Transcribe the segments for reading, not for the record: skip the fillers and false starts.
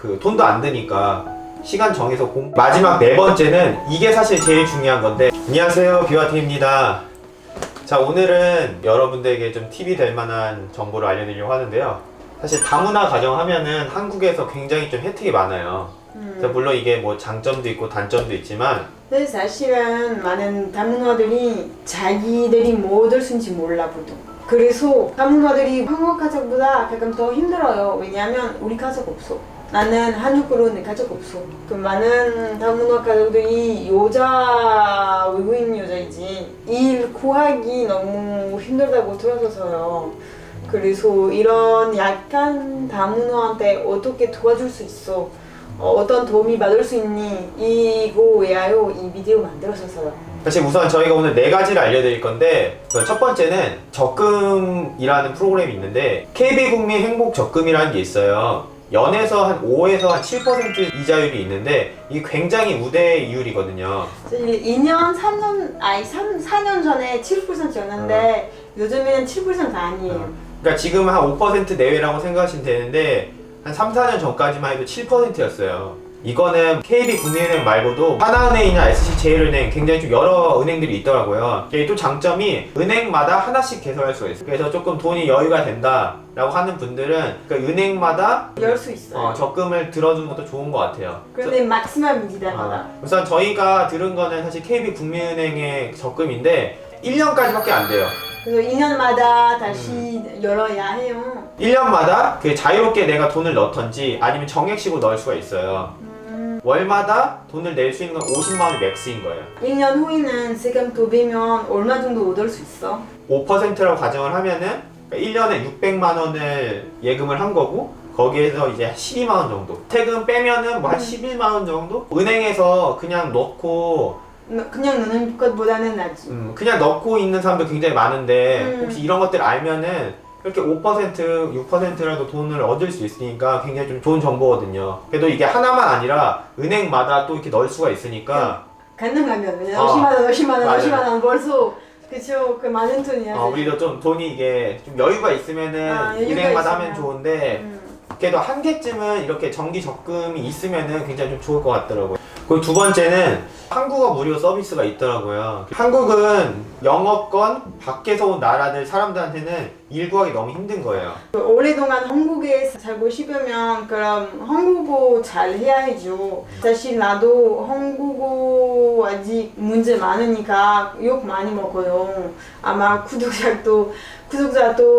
돈도 안 드니까 시간 정해서 마지막 네 번째는 이게 사실 제일 중요한 건데. 안녕하세요, 비와티입니다. 자, 오늘은 여러분들에게 좀 팁이 될 만한 정보를 알려드리려고 하는데요. 사실 다문화 가정 하면은 한국에서 굉장히 좀 혜택이 많아요. 그래서 물론 이게 뭐 장점도 있고 단점도 있지만, 근데 사실은 많은 다문화들이 자기들이 뭐 얻을 수 있는지 몰라 보통. 그래서 다문화들이 한국 가족보다 가끔 더 힘들어요. 왜냐하면 우리 가족 없어. 나는 한국으로는 가족 없어. 그 많은 다문화 가족들이 외국인 여자이지 일 구하기 너무 힘들다고 들어서요. 그래서 이런 약간 다문화한테 어떻게 도와줄 수 있어? 어떤 도움이 받을 수 있니? 이거 위하여 이 비디오 만들었어요. 사실 우선 저희가 오늘 네 가지를 알려드릴 건데, 첫 번째는 적금이라는 프로그램이 있는데 KB국민 행복적금이라는 게 있어요. 연에서 한 5에서 한 7% 이자율이 있는데 이게 굉장히 우대 이율이거든요. 4년 전에 7%였는데 요즘에는 7% 아니에요. 그러니까 지금 한 5% 내외라고 생각하시면 되는데 한 3, 4년 전까지만 해도 7%였어요. 이거는 KB국민은행 말고도 하나은행이나 SC제일은행 굉장히 좀 여러 은행들이 있더라고요. 이게 또 장점이 은행마다 하나씩 개설할 수가 있어요. 그래서 조금 돈이 여유가 된다 라고 하는 분들은 그러니까 은행마다 열 수 있어요. 적금을 들어주는 것도 좋은 것 같아요. 그런데 막시멈 이자마다. 우선 저희가 들은 거는 사실 KB국민은행의 적금인데 1년까지밖에 안 돼요. 그래서 2년마다 다시 열어야 해요. 1년마다 그 자유롭게 내가 돈을 넣던지 아니면 정액식으로 넣을 수가 있어요. 월마다 돈을 낼 수 있는 건 50만 원이 맥스인 거예요. 1년 후에는 세금 더 빼면 얼마 정도 얻을 수 있어? 5%라고 가정을 하면은 1년에 600만 원을 예금을 한 거고 거기에서 이제 12만 원 정도 세금 빼면은 뭐 한 11만 원 정도? 은행에서 그냥 넣고 그냥 넣는 것보다는 낫지. 그냥 넣고 있는 사람도 굉장히 많은데 혹시 이런 것들 알면은 이렇게 5%, 6%라도 돈을 얻을 수 있으니까 굉장히 좀 좋은 정보거든요. 그래도 이게 하나만 아니라 은행마다 또 이렇게 넣을 수가 있으니까 가능하면 왜냐면 50만 원, 50만 원 벌써 그쵸, 그 많은 돈이야. 우리도 좀 돈이 이게 좀 여유가 있으면은 은행마다 하면 좋은데 그래도 한 개쯤은 이렇게 정기 적금이 있으면은 굉장히 좀 좋을 것 같더라고요. 그리고 두 번째는 한국어 무료 서비스가 있더라고요. 한국은 영어권 밖에서 온 나라들 사람들한테는 일 구하기 너무 힘든 거예요. 오랫동안 한국에 살고 싶으면 그럼 한국어 잘 해야죠. 사실 나도 한국어 아직 문제 많으니까 욕 많이 먹어요. 아마 구독자도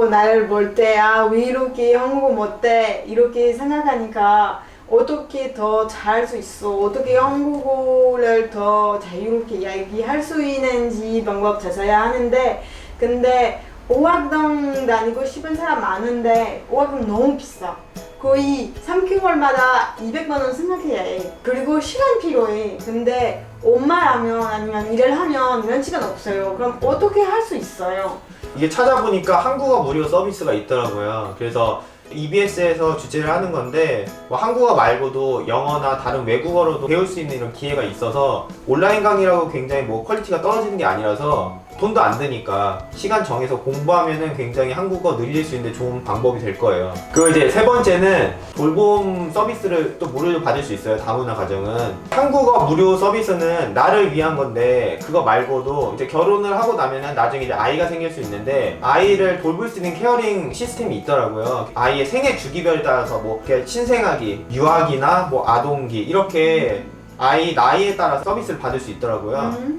나를 볼 때 왜 이렇게 한국어 못해 이렇게 생각하니까 어떻게 더 잘할 수 있어? 어떻게 한국어를 더 자유롭게 이야기할 수 있는지 방법 찾아야 하는데 근데 어학당 다니고 싶은 사람 많은데 어학당 너무 비싸. 거의 3개월마다 200만 원 생각해야 해. 그리고 시간 필요해. 근데 엄마라면 아니면 일을 하면 이런 시간 없어요. 그럼 어떻게 할 수 있어요? 이게 찾아보니까 한국어 무료 서비스가 있더라고요. 그래서 EBS에서 주최를 하는 건데 뭐 한국어 말고도 영어나 다른 외국어로도 배울 수 있는 이런 기회가 있어서 온라인 강의라고 굉장히 뭐 퀄리티가 떨어지는 게 아니라서 돈도 안 드니까 시간 정해서 공부하면은 굉장히 한국어 늘릴 수 있는 좋은 방법이 될 거예요. 그리고 이제 세 번째는 돌봄 서비스를 또 무료로 받을 수 있어요. 다문화 가정은. 한국어 무료 서비스는 나를 위한 건데 그거 말고도 이제 결혼을 하고 나면은 나중에 이제 아이가 생길 수 있는데 아이를 돌볼 수 있는 케어링 시스템이 있더라고요. 아이의 생애 주기별에 따라서 뭐 신생아기, 유아기나 뭐 아동기 이렇게 아이 나이에 따라 서비스를 받을 수 있더라고요.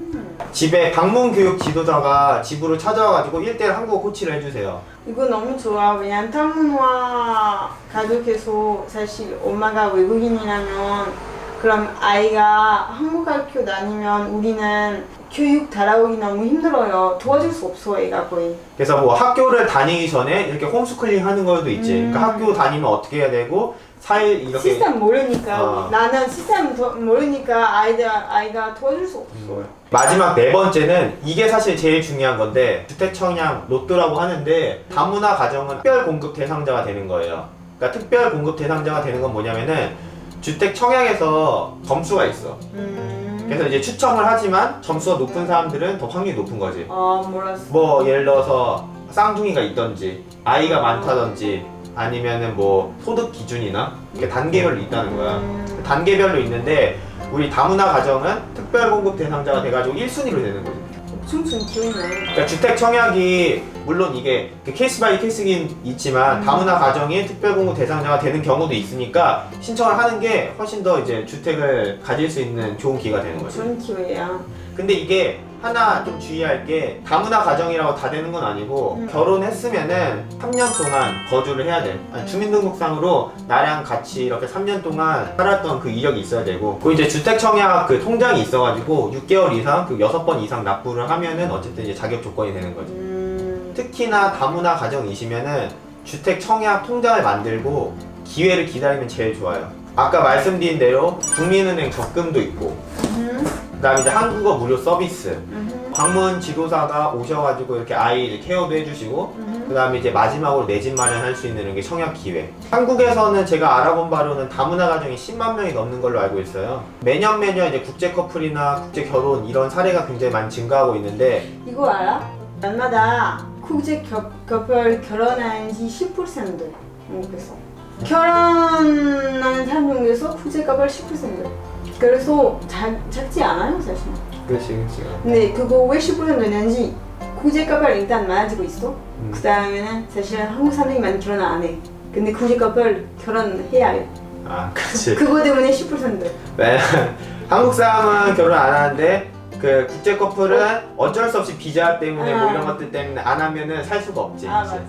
집에 방문 교육 지도자가 집으로 찾아와가지고 1대1 한국어 코치를 해주세요. 이거 너무 좋아. 왜냐면 다문화 가족에서 사실 엄마가 외국인이라면 그럼 아이가 한국 학교 다니면 우리는 교육 따라오기 너무 힘들어요. 도와줄 수 없어, 애가 거의. 그래서 뭐 학교를 다니기 전에 이렇게 홈스쿨링 하는 것도 있지. 그러니까 학교 다니면 어떻게 해야 되고 4일 이렇게 시스템 모르니까 나는 시스템 모르니까 아이가 도와줄 수 없어요. 마지막 네 번째는 이게 사실 제일 중요한 건데 주택청약 로또라고 하는데 다문화 가정은 특별 공급 대상자가 되는 거예요. 그러니까 특별 공급 대상자가 되는 건 뭐냐면은 주택청약에서 점수가 있어. 그래서 이제 추첨을 하지만 점수가 높은 사람들은 더 확률이 높은 거지. 몰랐어. 뭐 예를 들어서 쌍둥이가 있던지 아이가 많다던지 아니면은 뭐 소득 기준이나 이게 단계별로 있다는 거야. 단계별로 있는데 우리 다문화 가정은 특별공급 대상자가 돼가지고 1순위로 되는 거지. 춤춘 기운네. 그러니까 주택 청약이 물론 이게 케이스 바이 케이스긴 있지만 다문화 가정이 특별공급 대상자가 되는 경우도 있으니까 신청을 하는 게 훨씬 더 이제 주택을 가질 수 있는 좋은 기회가 되는 거죠. 좋은 기회야. 근데 이게 하나 좀 주의할 게 다문화 가정이라고 다 되는 건 아니고 결혼했으면은 3년 동안 거주를 해야 돼. 아니, 주민등록상으로 나랑 같이 이렇게 3년 동안 살았던 그 이력이 있어야 되고 그 이제 주택 청약 그 통장이 있어가지고 6개월 이상 그 6번 이상 납부를 하면은 어쨌든 이제 자격 조건이 되는 거지. 특히나 다문화 가정이시면은 주택 청약 통장을 만들고 기회를 기다리면 제일 좋아요. 아까 말씀드린 대로 국민은행 적금도 있고 그 다음에 이제 한국어 무료 서비스 방문 지도사가 오셔가지고 이렇게 아이를 케어도 해주시고 그 다음에 이제 마지막으로 내 집 마련할 수 있는 게 청약 기회. 한국에서는 제가 알아본 바로는 다문화 가정이 10만 명이 넘는 걸로 알고 있어요. 매년 이제 국제 커플이나 국제 결혼 이런 사례가 굉장히 많이 증가하고 있는데 이거 알아? 날마다 국제 커플 결혼한 지 10% 한국에서. 결혼하는 사람 중에서 국제 커플 10%. 그래서 작지 않아요 사실. 그렇지. 근데 그거 왜 10%냐는지 국제 커플 일단 많아지고 있어. 그 다음에는 사실 한국 사람들이 많이 결혼 안 해. 근데 국제 커플 결혼해야 해. 아 그렇지. 그거 때문에 10%. 네. 한국 사람은 결혼 안 하는데 그 국제 커플은 어쩔 수 없이 비자 때문에 뭐 이런 것들 때문에 안 하면은 살 수가 없지. 사실.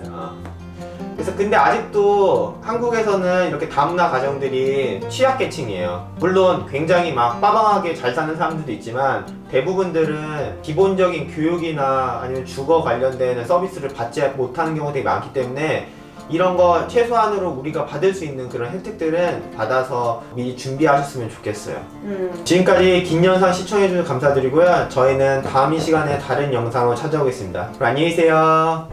그래서 근데 아직도 한국에서는 이렇게 다문화 가정들이 취약계층이에요. 물론 굉장히 막 빠방하게 잘 사는 사람들도 있지만 대부분들은 기본적인 교육이나 아니면 주거 관련된 서비스를 받지 못하는 경우가 되게 많기 때문에 이런 거 최소한으로 우리가 받을 수 있는 그런 혜택들은 받아서 미리 준비하셨으면 좋겠어요. 지금까지 긴 영상 시청해주셔서 감사드리고요. 저희는 다음 이 시간에 다른 영상으로 찾아오겠습니다. 그럼 안녕히 계세요.